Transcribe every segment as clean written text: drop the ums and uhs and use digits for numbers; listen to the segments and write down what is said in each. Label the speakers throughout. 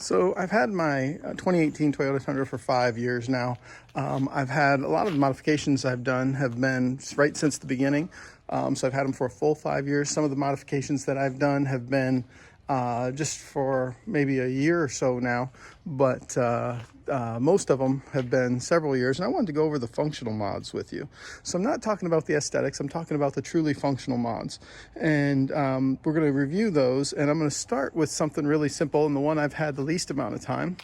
Speaker 1: So I've had my 2018 Toyota Tundra for 5 years now. I've had a lot of the modifications I've done have been right since the beginning. So I've had them for a full 5 years. Some of the modifications that I've done have been just for maybe a year or so now, but most of them have been several years. And I wanted to go over the functional mods with you. So I'm not talking about the aesthetics, I'm talking about the truly functional mods. And we're going to review those, and I'm going to start with something really simple and the one I've had the least amount of time,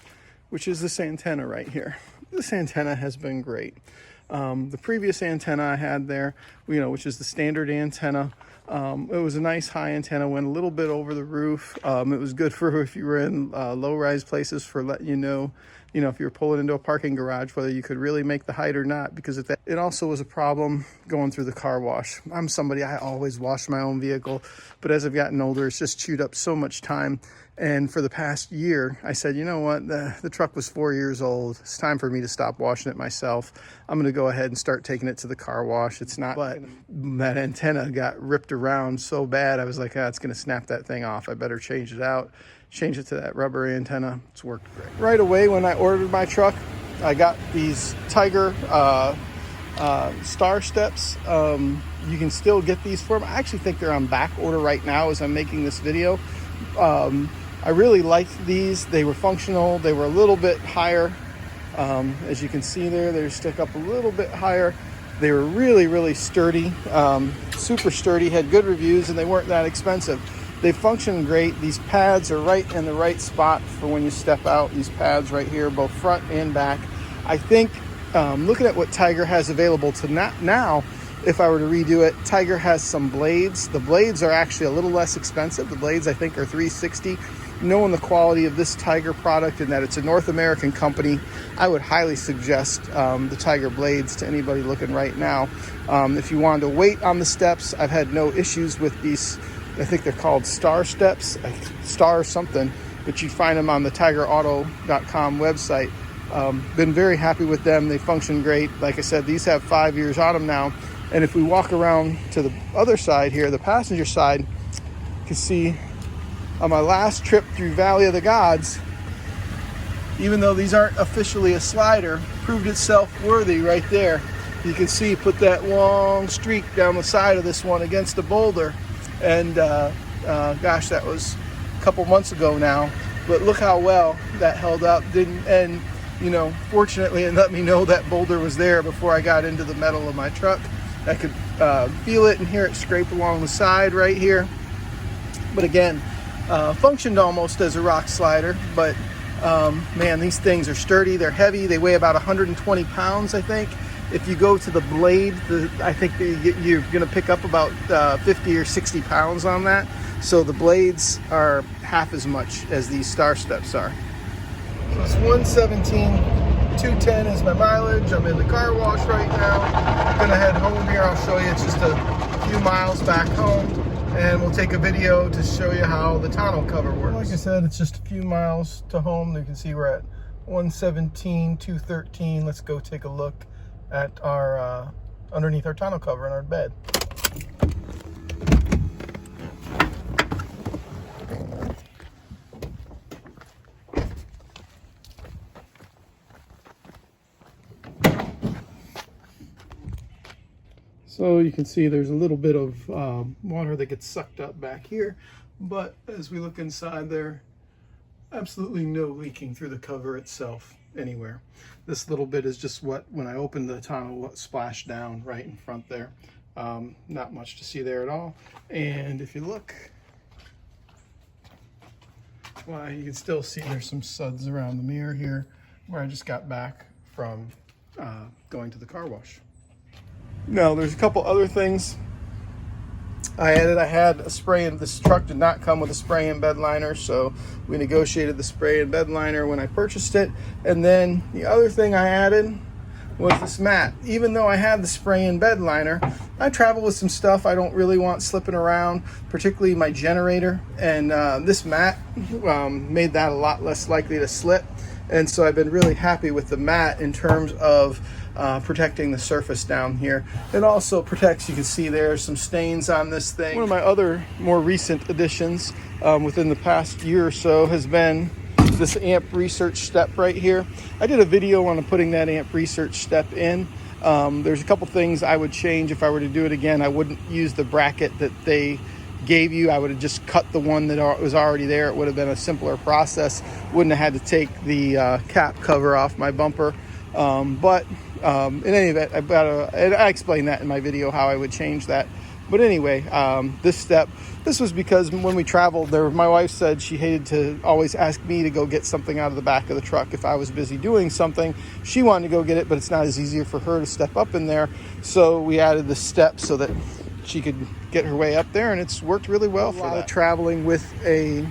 Speaker 1: which is this antenna right here. This antenna has been great. The previous antenna I had there, which is the standard antenna, it was a nice high antenna, went a little bit over the roof. It was good for if you were in low-rise places, for letting you know, if you were pulling into a parking garage, whether you could really make the height or not, because it also was a problem going through the car wash. I'm somebody, I always wash my own vehicle, but as I've gotten older, it's just chewed up so much time. And for the past year, I said, you know what, the truck was 4 years old. It's time for me to stop washing it myself. I'm gonna go ahead and start taking it to the car wash. It's not, but that antenna got ripped around so bad, I was like, it's gonna snap that thing off. I better change it out, change it to that rubber antenna. It's worked great. Right away when I ordered my truck, I got these Tiger star steps. You can still get these for them. I actually think they're on back order right now as I'm making this video. I really liked these. They were functional. They were a little bit higher. As you can see there, they stick up a little bit higher. They were really, really sturdy, super sturdy, had good reviews, and they weren't that expensive. They function great. These pads are right in the right spot for when you step out. These pads right here, both front and back. I think, looking at what Tiger has available to now, if I were to redo it, Tiger has some blades. The blades are actually a little less expensive. The blades, I think, are $360. Knowing the quality of this Tiger product and that it's a North American company, I would highly suggest the Tiger blades to anybody looking right now. If you wanted to wait on the steps, I've had no issues with these. I think they're called Star Steps, Star something, but you find them on the tigerauto.com website. Been very happy with them. They function great. Like I said, these have 5 years on them now. And if we walk around to the other side here, the passenger side, you can see on my last trip through Valley of the Gods, even though these aren't officially a slider, proved itself worthy right there. You can see, put that long streak down the side of this one against a boulder. And gosh, that was a couple months ago now, but look how well that held up. Fortunately, it let me know that boulder was there before I got into the metal of my truck. I could feel it and hear it scrape along the side right here. But again, functioned almost as a rock slider, but man, these things are sturdy. They're heavy. They weigh about 120 pounds, I think. If you go to the blade, I think you're going to pick up about 50 or 60 pounds on that. So the blades are half as much as these Star Steps are. So it's 117, 210 is my mileage. I'm in the car wash right now. I'm going to head home here. I'll show you. It's just a few miles back home, and we'll take a video to show you how the tonneau cover works. Like I said, it's just a few miles to home. You can see we're at 117, 213. Let's go take a look at our underneath our tonneau cover in our bed. So you can see there's a little bit of water that gets sucked up back here, but as we look inside there, absolutely no leaking through the cover itself anywhere. This little bit is just what, when I opened the tonneau, what splashed down right in front there. Not much to see there at all. And if you look, well, you can still see there's some suds around the mirror here where I just got back from going to the car wash. Now, there's a couple other things I added. I had a spray, and this truck did not come with a spray and bed liner, so we negotiated the spray and bed liner when I purchased it. And then the other thing I added was this mat. Even though I had the spray and bed liner, I travel with some stuff I don't really want slipping around, particularly my generator, and this mat made that a lot less likely to slip. And so I've been really happy with the mat in terms of protecting the surface down here. It also protects, you can see there's some stains on this thing. One of my other more recent additions within the past year or so has been is this amp research step right here. I did a video on putting that amp research step in. There's a couple things I would change if I were to do it again. I wouldn't use the bracket that they gave you. I would have just cut the one that was already there. It would have been a simpler process. Wouldn't have had to take the cap cover off my bumper. But in any event, I explained that in my video how I would change that. But anyway, this was because when we traveled there, my wife said she hated to always ask me to go get something out of the back of the truck. If I was busy doing something, she wanted to go get it, but it's not as easy for her to step up in there. So we added the step so that she could get her way up there, and it's worked really well for that. Traveling with a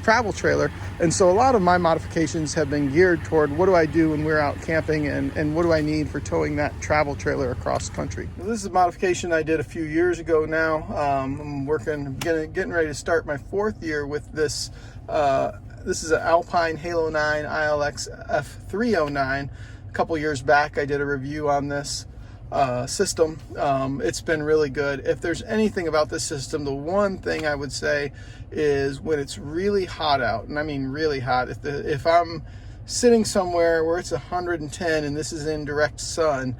Speaker 1: travel trailer, and so a lot of my modifications have been geared toward what do I do when we're out camping, and what do I need for towing that travel trailer across country. Now, this is a modification I did a few years ago now. I'm getting ready to start my 4th year with this. This is an Alpine Halo 9 ILX F309. A couple years back I did a review on this system. It's been really good. If there's anything about this system, the one thing I would say is when it's really hot out, and I mean really hot, if I'm sitting somewhere where it's 110 and this is in direct sun,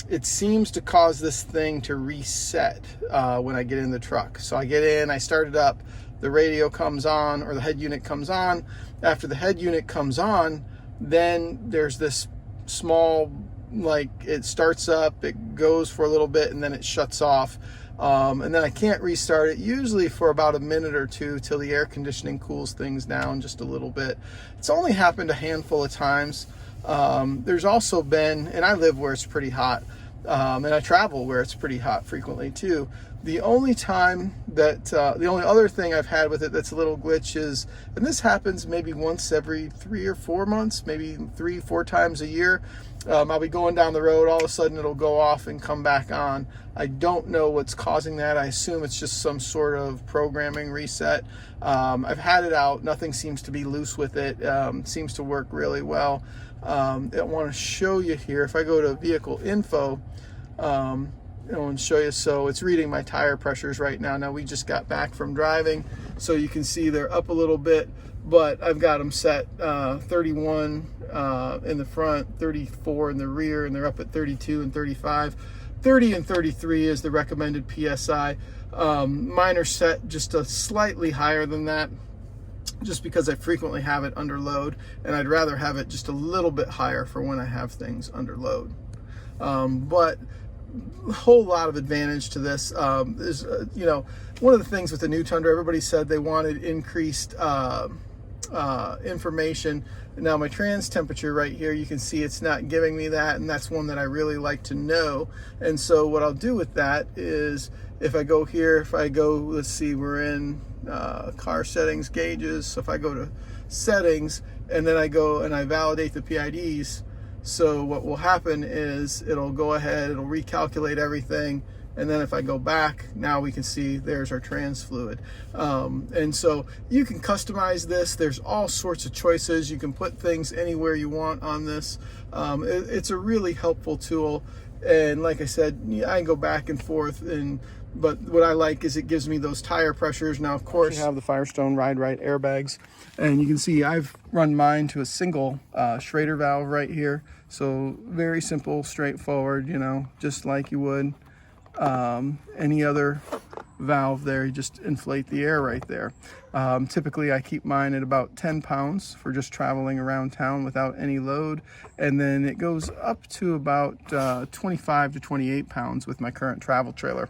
Speaker 1: it seems to cause this thing to reset when I get in the truck. So I get in, I start it up, the radio comes on, or the head unit comes on. After the head unit comes on, then there's this small, like, it starts up, it goes for a little bit, and then it shuts off, and then I can't restart it usually for about a minute or two till the air conditioning cools things down just a little bit. It's only happened a handful of times. There's also been, and I live where it's pretty hot, and I travel where it's pretty hot frequently too. The only time that, the only other thing I've had with it that's a little glitch is, and this happens maybe once every 3 or 4 months, maybe 3-4 times a year, I'll be going down the road, all of a sudden it'll go off and come back on. I don't know what's causing that. I assume it's just some sort of programming reset. I've had it out, nothing seems to be loose with it. Seems to work really well. I want to show you here, if I go to vehicle info, and show you, so it's reading my tire pressures right now. Now we just got back from driving, so you can see they're up a little bit, but I've got them set 31 in the front, 34 in the rear, and they're up at 32 and 35. 30 and 33 is the recommended PSI. Mine are set just a slightly higher than that, just because I frequently have it under load, and I'd rather have it just a little bit higher for when I have things under load. But a whole lot of advantage to this. Is one of the things with the new Tundra, everybody said they wanted increased information. Now my trans temperature right here, you can see it's not giving me that, and that's one that I really like to know. And so what I'll do with that is, if I go here, let's see, we're in car settings, gauges. So if I go to settings, and then I go and I validate the PIDs, so what will happen is it'll go ahead, it'll recalculate everything, and then if I go back, now we can see there's our trans fluid. And so you can customize this. There's all sorts of choices. You can put things anywhere you want on this. It's a really helpful tool. And like I said, I can go back and forth, but what I like is it gives me those tire pressures. Now, of course, you have the Firestone Ride Right airbags, and you can see I've run mine to a single Schrader valve right here. So very simple, straightforward, just like you would any other valve there. You just inflate the air right there. Typically I keep mine at about 10 pounds for just traveling around town without any load, and then it goes up to about 25 to 28 pounds with my current travel trailer.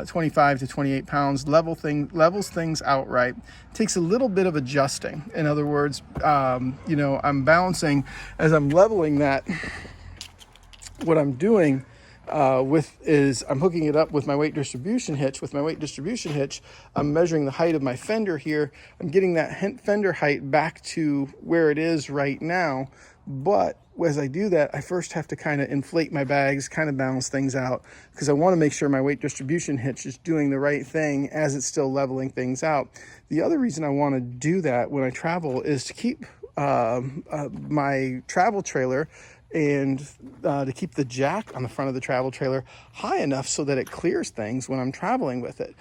Speaker 1: 25 to 28 pounds levels things outright. Takes a little bit of adjusting. In other words, I'm balancing as I'm leveling that. What I'm doing is I'm hooking it up with my weight distribution hitch. With my weight distribution hitch, I'm measuring the height of my fender here. I'm getting that fender height back to where it is right now. But as I do that, I first have to kind of inflate my bags, kind of balance things out, because I want to make sure my weight distribution hitch is doing the right thing as it's still leveling things out. The other reason I want to do that when I travel is to keep my travel trailer and to keep the jack on the front of the travel trailer high enough so that it clears things when I'm traveling with it.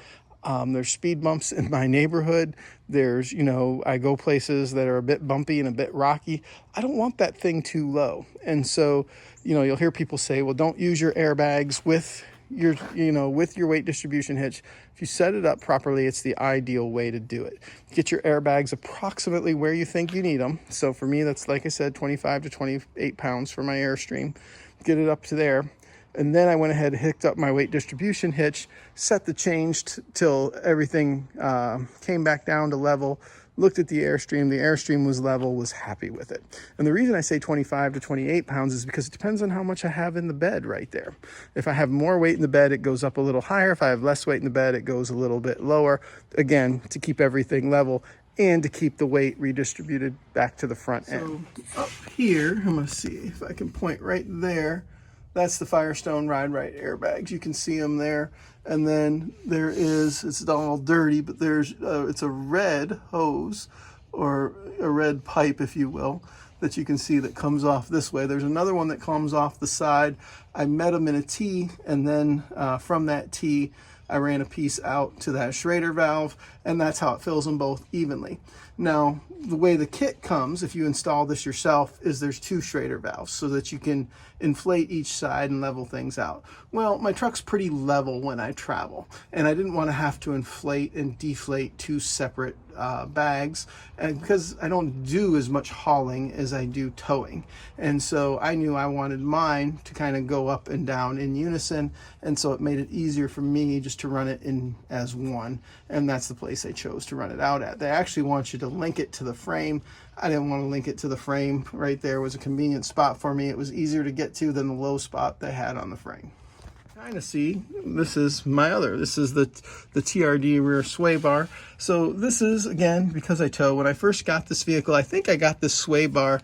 Speaker 1: There's speed bumps in my neighborhood. There's, you know, I go places that are a bit bumpy and a bit rocky. I don't want that thing too low. And so, you know, you'll hear people say, well, don't use your airbags with your, you know, with your weight distribution hitch. If you set it up properly, it's the ideal way to do it. Get your airbags approximately where you think you need them. So for me, that's, like I said, 25 to 28 pounds for my Airstream. Get it up to there. And then I went ahead and hooked up my weight distribution hitch, set the change till everything came back down to level, looked at the Airstream was level, was happy with it. And the reason I say 25 to 28 pounds is because it depends on how much I have in the bed right there. If I have more weight in the bed, it goes up a little higher. If I have less weight in the bed, it goes a little bit lower. Again, to keep everything level and to keep the weight redistributed back to the front end. So up here, I'm gonna see if I can point right there. That's the Firestone Ride Right airbags. You can see them there. And then there is, it's all dirty, but there's, it's a red hose or a red pipe, if you will, that you can see that comes off this way. There's another one that comes off the side. I met them in a T, and then from that T, I ran a piece out to that Schrader valve, and that's how it fills them both evenly. Now, the way the kit comes, if you install this yourself, is there's two Schrader valves so that you can inflate each side and level things out. Well, my truck's pretty level when I travel, and I didn't want to have to inflate and deflate two separate bags, and because I don't do as much hauling as I do towing. And so I knew I wanted mine to kind of go up and down in unison, and so it made it easier for me just to run it in as one, and that's the place I chose to run it out at. They actually want you to link it to the frame. I didn't want to link it to the frame. Right there was a convenient spot for me. It was easier to get to than the low spot they had on the frame. Kind of see, this is my other, this is the TRD rear sway bar. So this is, again, because I tow. When I first got this vehicle, I think I got this sway bar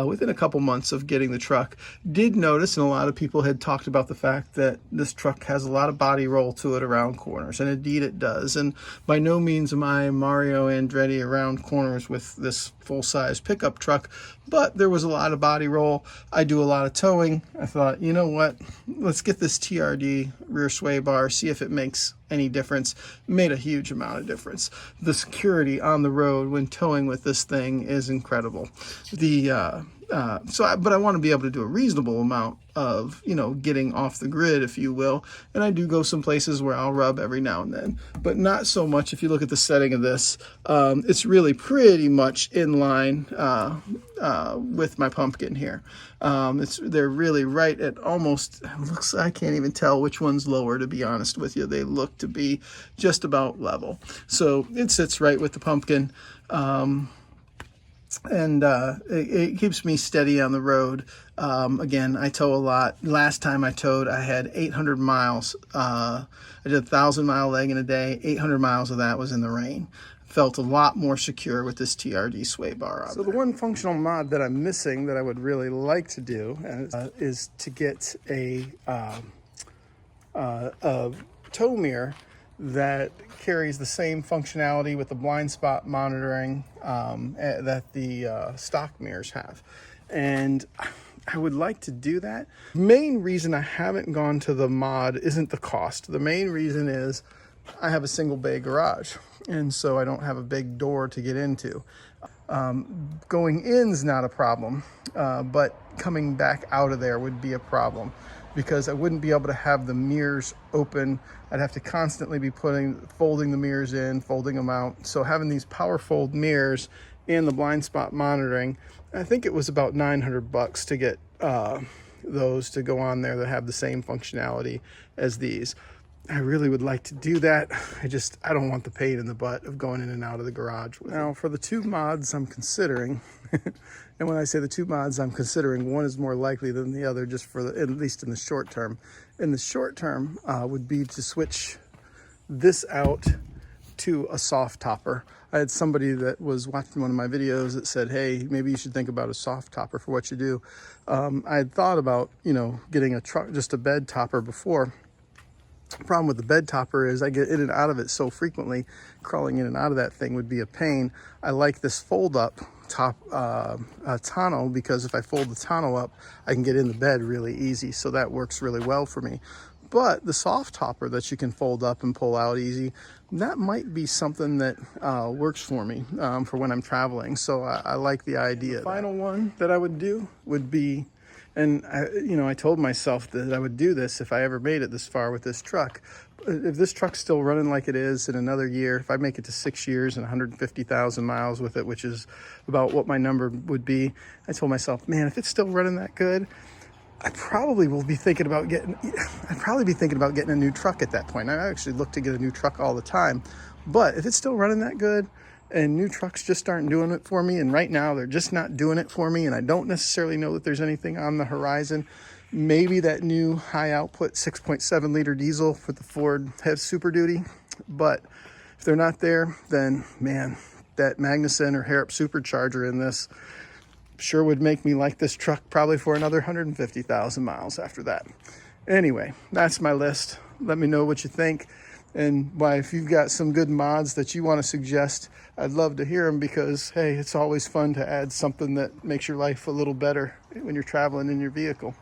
Speaker 1: within a couple months of getting the truck. Did notice, and a lot of people had talked about the fact that this truck has a lot of body roll to it around corners, and indeed it does. And by no means am I Mario Andretti around corners with this full-size pickup truck, but there was a lot of body roll. I do a lot of towing. I thought, you know what, let's get this TRD rear sway bar, see if it makes any difference. Made a huge amount of difference. The security on the road when towing with this thing is incredible. But I want to be able to do a reasonable amount of, you know, getting off the grid, if you will. And I do go some places where I'll rub every now and then, but not so much. If you look at the setting of this, it's really pretty much in line with my pumpkin here. They're really right at almost, looks, I can't even tell which one's lower, to be honest with you. They look to be just about level. So it sits right with the pumpkin. It keeps me steady on the road. Again, I tow a lot. Last time I towed, I had 800 miles. I did a 1,000-mile leg in a day. 800 miles of that was in the rain. Felt a lot more secure with this TRD sway bar on. So the one functional mod that I'm missing that I would really like to do is to get a tow mirror that carries the same functionality with the blind spot monitoring that the stock mirrors have. And I would like to do that. Main reason I haven't gone to the mod isn't the cost. The main reason is I have a single bay garage, and so I don't have a big door to get into. Going in's not a problem, but coming back out of there would be a problem, because I wouldn't be able to have the mirrors open. I'd have to constantly be folding the mirrors in, folding them out. So having these power fold mirrors and the blind spot monitoring, I think it was about $900 to get those to go on there that have the same functionality as these. I really would like to do that. I don't want the pain in the butt of going in and out of the garage with Now, for the two mods I'm considering, and when I say the two mods I'm considering, one is more likely than the other, just for at least in the short term. In the short term would be to switch this out to a soft topper. I had somebody that was watching one of my videos that said, hey, maybe you should think about a soft topper for what you do. I had thought about, you know, getting just a bed topper before. The problem with the bed topper is I get in and out of it so frequently. Crawling in and out of that thing would be a pain. I like this fold up top tonneau, because if I fold the tonneau up, I can get in the bed really easy. So that works really well for me. But the soft topper that you can fold up and pull out easy, that might be something that works for me for when I'm traveling. So I like the idea. The final one that I would do would be, and I told myself that I would do this if I ever made it this far with this truck. If this truck's still running like it is in another year, if I make it to 6 years and 150,000 miles with it, which is about what my number would be, I told myself, man, if it's still running that good, I'd probably be thinking about getting a new truck at that point. I actually look to get a new truck all the time. But if it's still running that good and new trucks just aren't doing it for me, and right now they're just not doing it for me, and I don't necessarily know that there's anything on the horizon, maybe that new high output 6.7 liter diesel for the Ford has Super Duty. But if they're not there, then man, that Magnuson or Harrop supercharger in this sure would make me like this truck probably for another 150,000 miles after that. Anyway, that's my list. Let me know what you think, and if you've got some good mods that you want to suggest, I'd love to hear them, because hey, it's always fun to add something that makes your life a little better when you're traveling in your vehicle.